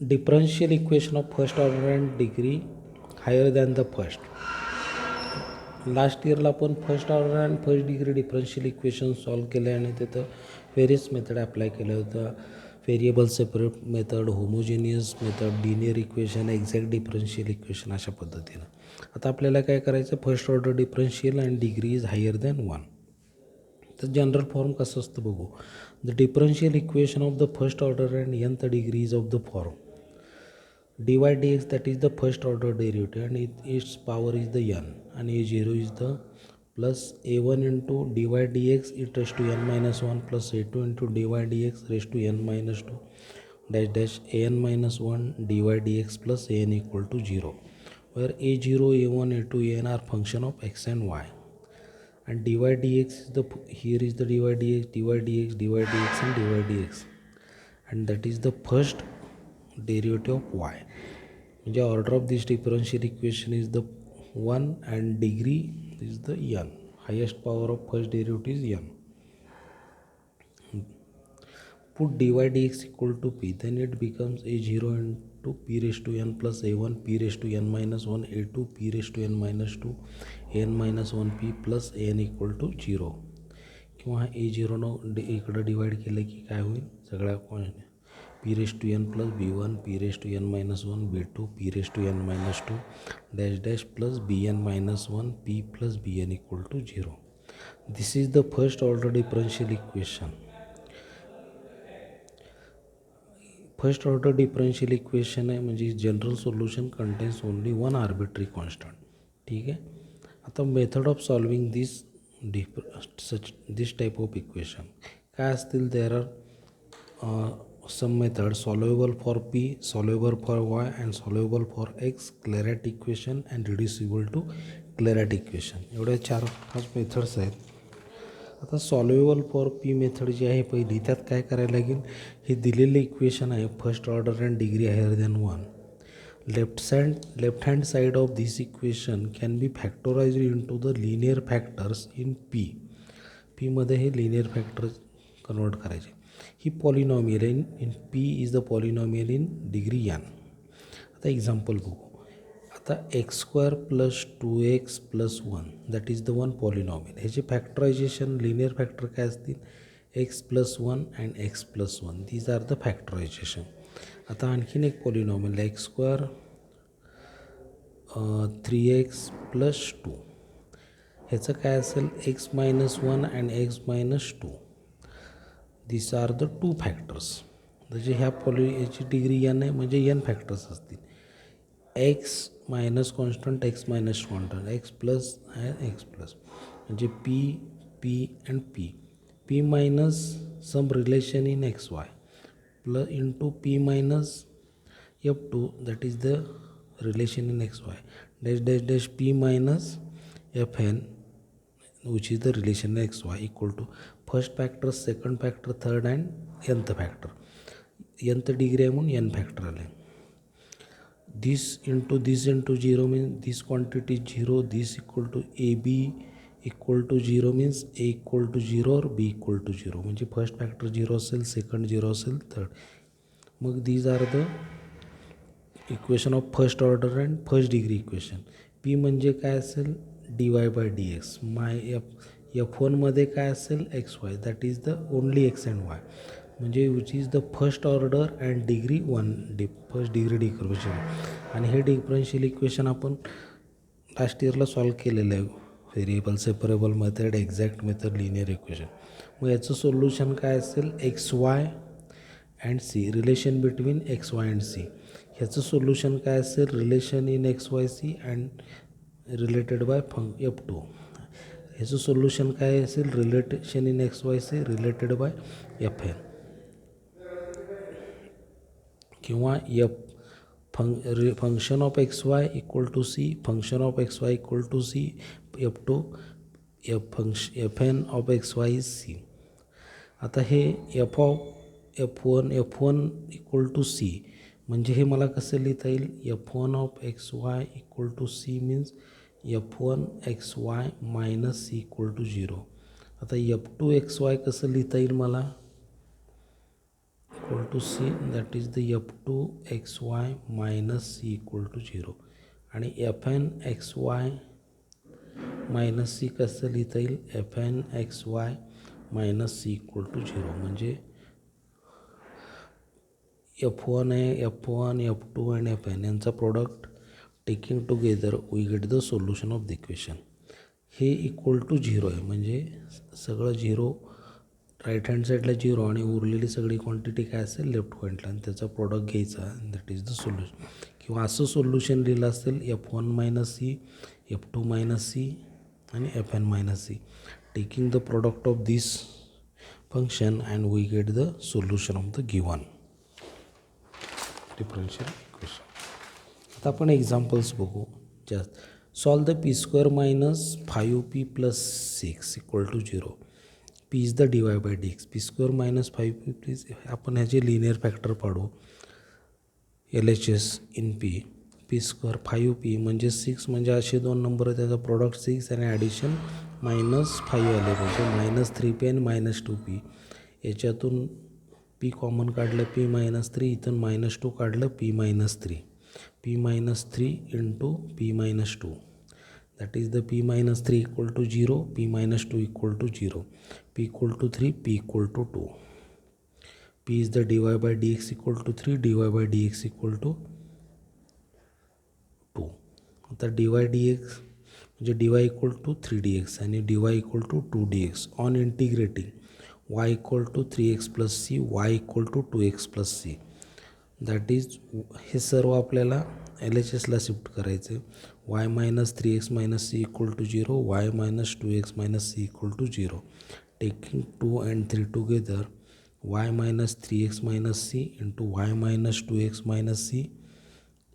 differential equation of first order and degree higher than the first. Last इयरला आपण first order आणि first degree differential equation solve केले आणि तिथं various method apply केलं होतं. Variable separate method, homogeneous method, linear equation, exact differential equation अशा पद्धतीनं. आता आपल्याला काय करायचं, first order differential and degree is higher than 1. तर जनरल फॉर्म कसं असतं बघू. The differential equation of the first order and nth degree of the form dy dx, that is the first order derivative, and its power is the n, and a0 is the plus a1 into dy dx it raised to n minus 1 plus a2 into dy dx raised to n minus 2 dash dash an minus 1 dy dx plus an equal to 0, where a0, a1, a2, an are function of x and y, and dy dx is the, here is the dy dx, dy dx, dy dx and dy dx, and that is the first derivative of y. म्हणजे order of this differential equation is the 1 and degree is the n. Highest power of first derivative is n. put dy dx equal to p, then it becomes a0 into p raised to n plus a1 p raised to n minus 1 a2 p raised to n minus 2 an minus 1 p plus an equal to 0. किंवा a0 न इकडं divide केलं की काय होईल, सगळ्या p raised to n plus b1 p raised to n minus 1 b2 p raised to n minus 2 dash dash plus bn minus 1 p plus bn equal to 0. This is the first order differential equation. First order differential equation आहे, म्हणजे general solution contains only one arbitrary constant. ठीक आहे. आता method of solving this type of equation काय असतील, there are some method solvable for p, solvable for y and solvable for x, Clairaut equation and reducible to Clairaut equation. एवढ्या 4-5 methods आहेत. आता solvable for P method जी आहे पहिली, त्यात काय करायला लागेल, हे दिलेले इक्वेशन आहे first order and degree higher than 1. Left hand side of this equation can be factorised into the linear factors in P. पीमध्ये हे लिनियर फॅक्टर्स कन्वर्ट करायचे. ही polynomial in P is the polynomial in degree n. आता example बघू. आता x² plus 2x plus 1 that is the one polynomial. ह्याचे factorisation linear factor काय असतील, x plus 1 and x plus 1, these R the factorization. आता आणखीन एक polynomial x² 3x plus 2, ह्याचं काय असेल x minus 1 and x minus 2. This are the two factors. म्हणजे ह्या याची डिग्री n आहे, म्हणजे n फॅक्टर्स असतील. x minus constant, x minus constant, x plus आहे x प्लस, म्हणजे p p and p. p minus some relation in X Y plus into p minus f2 that is the relation in X Y dash dash dash p minus fn which is the relation xy equal to first factor, second factor, third and nth factor. nth degree म्हणून n factor आले. this into 0 means this quantity is 0, this equal to ab equal to 0 means a equal to 0 or b equal to 0. म्हणजे first factor 0 असेल, second 0 असेल, third. मग these are the equation of first order and first degree equation. P म्हणजे काय असेल, dy by dx. My f1मध्ये काय असेल, X Y, that is the only X and Y, म्हणजे which is the first order and degree 1 first degree differential. आणि हे differential equation आपण लास्ट इयरला सॉल्व केलेलं आहे. Variable separable method, exact method, linear equation. मग याचं सोल्युशन काय असेल, X Y and C, relation between X Y and C. ह्याचं सोल्युशन काय असेल, relation in X Y C and related by f2. ह्याचं सोल्युशन काय असेल, relation in X Y C related by fn. किंवा function of X Y equal to C, function of X Y equal to C f2, fn of X Y is C. आता हे f1 equal to C, म्हणजे हे मला कसं लिहिता येईल, f1 of X Y equal to C means f1 X Y minus C equal to 0. आता f2 x Y कसं लिहिता येईल मला, equal to c, that is the f2 xy minus c equal to 0. आणि fn xy मायनस सी कसं लिहिता येईल, fn xy minus C equal to 0. म्हणजे f1 आहे, f1, f2 आणि fn यांचा product taking together we get the solution of the equation. हे equal to 0 आहे, म्हणजे सगळं 0, राईट हँड साईडला 0 आणि उरलेली सगळी क्वांटिटी काय असेल लेफ्ट पॉईंटला, आणि त्याचा प्रोडक्ट घ्यायचा, दॅट इज द सोल्युशन. किंवा असं सोल्युशन लिहिलं असेल f1 minus C, f2 minus C आणि fn minus C, taking the product of this function and we get the solution of the given differential equation. आता आपण examples बघू. जास्त solve the P square minus 5p plus 6 equal to 0. P is the dy by D X. P square minus 5p please आपण ह्याचे linear factor पाडू, LHS in P. P square 5p म्हणजे 6, म्हणजे असे दोन नंबर आहे, त्याचा प्रोडक्ट 6 आणि ॲडिशन -5 आले, म्हणजे -3p आणि -2p. याच्यातून p कॉमन काढलं, p -3, इथून -2 काढलं, p -3. p -3 into p -2, that is the p -3 equal to 0, p -2 equal to 0, p equal to 3, p equal to 2. p is the dy by D x equal to 3, dy by D x equal to 2. आता dy d x म्हणजे dy equal to 3dx आणि dy equal to 2dx. On integrating y equal to 3x plus C, y equal to 2x plus c, that is हे सर्व आपल्याला LHSला shift करायचं आहे. y minus 3x minus C equal to 0, y minus 2x minus C equal to 0. Taking 2 and 3 together, y minus 3x minus c into y minus 2x minus c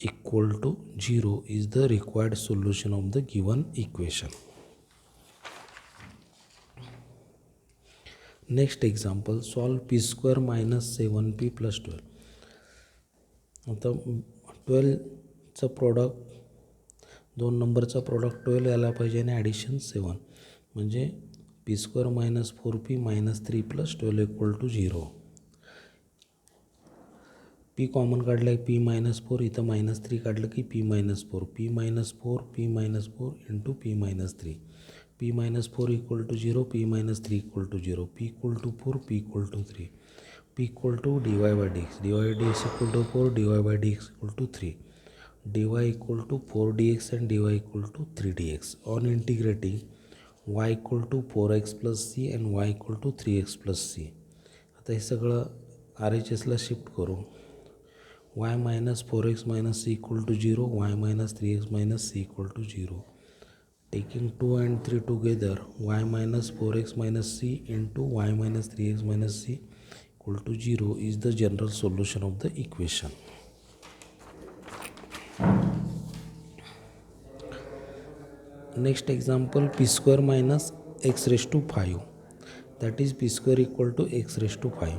equal to 0 is the required solution of the given equation. Next example, solve p square minus 7p plus 12. आता 12चं product, दोन नंबरचा product 12 यायला पाहिजे आणि addition 7, म्हणजे p square minus 4p minus 3 plus 12 equal to 0. p common काढलं आहे, p -4, इथं -3 काढलं की p -4, p -4, p -4 into p -3, p -4 equal to 0, p -3 equal to 0, p equal to 4, p equal to 3, p equal to dy by D x, dy d x equal to 4, dy by D x equal to 3, dy equal to 4dx and dy equal to 3dx. On integrating y equal to 4x plus c and y equal to 3x plus c. आता हे सगळं RHSला shift करू. y minus 4x minus C equal to 0, y minus 3x minus C equal to 0. Taking 2 and 3 together, y minus 4x minus c into y minus 3x minus C equal to 0 is the general solution of the equation. Next example, p square minus x raise to 5, that is p square equal to x raise to 5.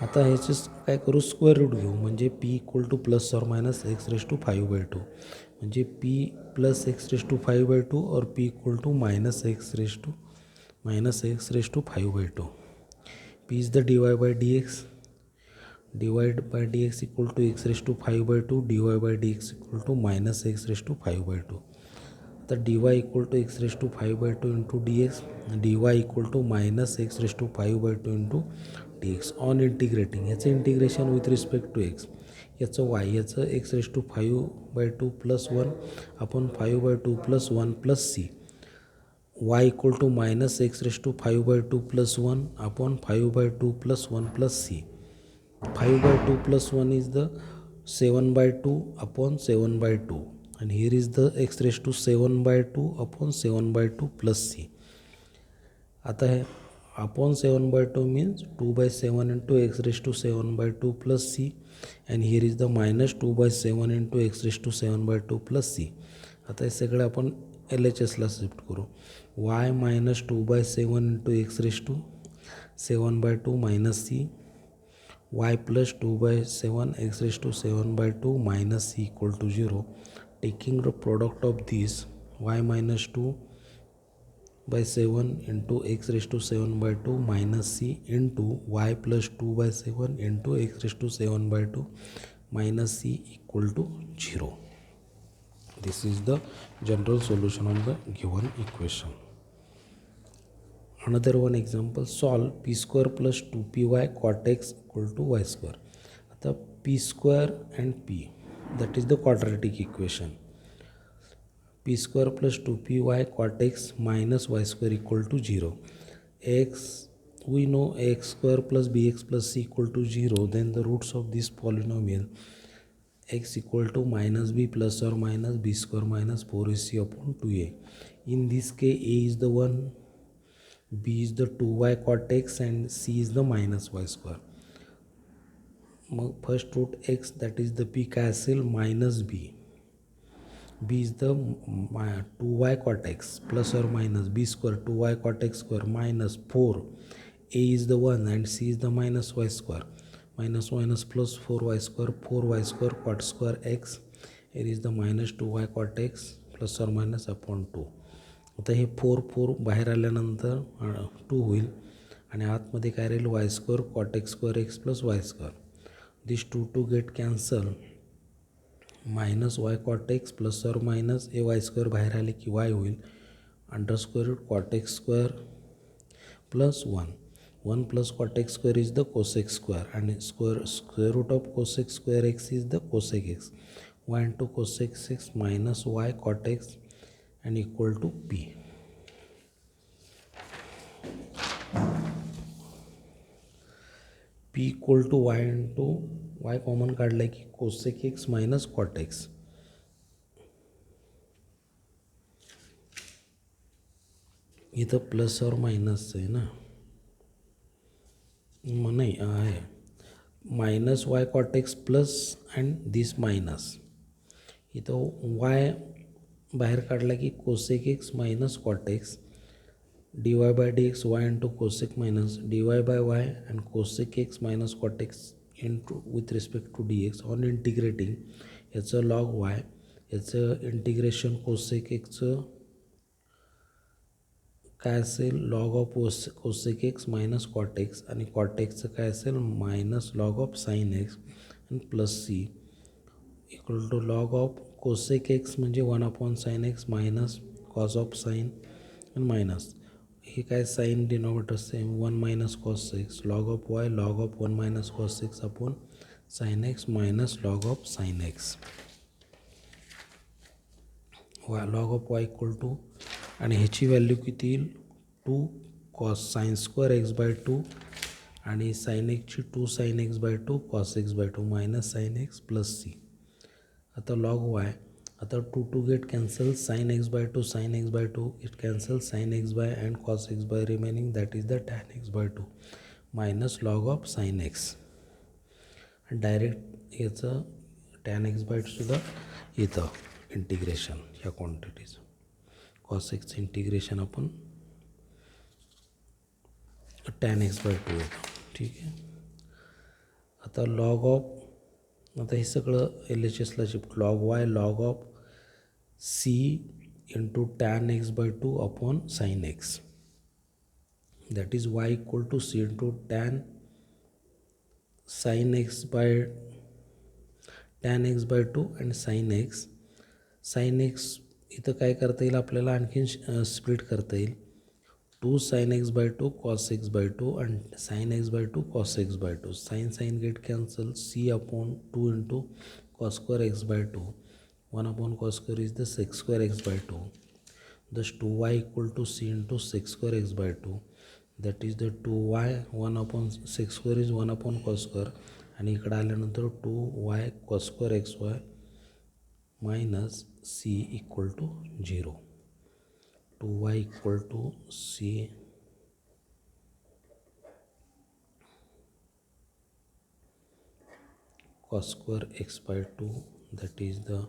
आता ह्याचे काय करू, square route घेऊ, म्हणजे p equal to plus और minus x raise to 5/2, म्हणजे p plus x raise to 5/2 or p equal to minus x raise to 5/2. p is the dy by D x, divide by D x equal to x raise to 5/2, dy by D x equal to minus x raise to 5/2. आता dy equal to x raise to 5/2 into D x, dy equal to minus x raise to 5/2 into D x. On integrating याचं integration with respect to X, याचं y, याचं X raise to 5/2 plus 1 आपण 5/2 plus 1 plus C, y equal to minus x raise to 5/2 plus 1 आपण 5/2 plus 1 plus C. 5/2 plus 1 is the 7/2 upon 7/2 and here is the x raised to 7/2 upon 7/2 plus c. आता हे upon 7/2 means 2/7 into x raised to 7/2 plus c and here is the minus 2/7 into x raised to 7/2 plus c. आता हे सगळं आपण LHSला shift करू. y minus 2/7 into x raised to 7/2 minus c, y plus 2/7 x raised to 7/2 minus c equal to 0. Taking the product of this, y minus 2 by 7 into x raised to 7 by 2 minus c into y plus 2 by 7 into x raised to 7 by 2 minus c equal to 0. This is the general solution of the given equation. Another one example, solve p square plus 2py cot x equal to y square. आता p square and p, that is the quadratic equation. p square plus 2py cot x minus y square equal to 0. x, we know x square plus bx plus c equal to 0. Then the roots of this polynomial x equal to minus b plus or minus b square minus 4ac upon 2a. In this case, a is the 1, b is the 2y cot x and c is the minus y square. मग first root x, that is the p काय असेल minus b. b is the 2y cot x plus or minus b square 2y cot x square minus 4. a is the 1 and c is the minus y square. Minus minus plus 4y square cot square x. Here is the minus 2y cot x plus or minus upon 2. आता हे 4 बाहेर आल्यानंतर 2 होईल आणि आतमध्ये काय राहील y square cot X square X plus Y square. This 2 get cancel. Minus Y cot x plus और मायनस ए वाय स्क्वेअर बाहेर आले की वाय होईल. Under square root cot X square plus 1 plus cot X square is the cosec square आणि square root of cosec square X is the cosec X. Y into cosec x minus Y cot X and equal to p. p equal to y into y common काढला की cosec x minus cot x. इथं plus और minus आहे ना, नाही आहे minus Y cot x plus and this minus. इथं y बाहेर काढला की cosec x minus cot x d y by D x Y into cosec minus d y by y and cosec x minus cot x into with respect to d x. On integrating याचं log y, याचं integration cosec एक्सचं काय असेल log of cosec x minus cot X आणि cot एक्सचं काय असेल minus log of sine X आणि plus C equal to log of cosec X म्हणजे 1/sin x minus cos of sine आणि मायनस हे काय sine denominator same 1 minus cos X log of Y log of 1 minus cos X upon sine X minus log of sine X. Y log of Y equal to आणि ह्याची value किती येईल 2 cos sine square x by 2 आणि sine एक्सची 2 sine x by 2 cos x by 2 minus sine x plus c. आता log y, आता 2 get cancel sine x by 2 sine x by 2 it cancel sine x by and cos x by remaining that is the tan x by 2 minus log of sine x. Direct याचं tan x by 2 सुद्धा येतं integration ह्या quantities cos एक्सचं integration आपण tan x by 2 येतं. ठीक आहे. आता log of, आता हे सगळं एल एच एसला shift log y log of c into tan x by 2 upon sine x that is y equal to c into tan sine x by tan x by 2 and sine x. Sine x इथं काय करता येईल आपल्याला आणखीन split करता येईल 2 sine x by 2 cos x by 2 and sine x by 2 cos x by 2. Sine get cancel c upon 2 into cos square x by 2 1 upon cos square is the sec square x by 2. Thus 2y equal to c into sec square x by 2 that is the 2y 1 upon sec square is 1 upon cos square आणि इकडं आल्यानंतर 2y cos square x Y minus C equal to 0. 2y equal to c cos square x by 2 that is the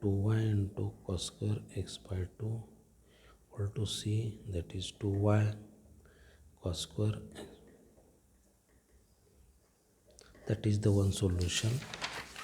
2y into cos square x by 2 equal to c that is 2y cos square. that is the one solution.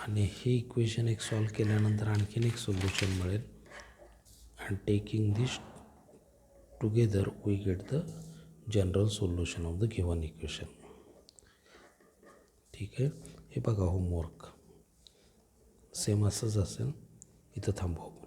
आणि हे equation एक solve केल्यानंतर आणखीन एक solution मिळेल. and taking this together we get the general solution of the given equation. ठीक आहे. हे बघा होमवर्क सेम असंच असेल. इथं थांबव.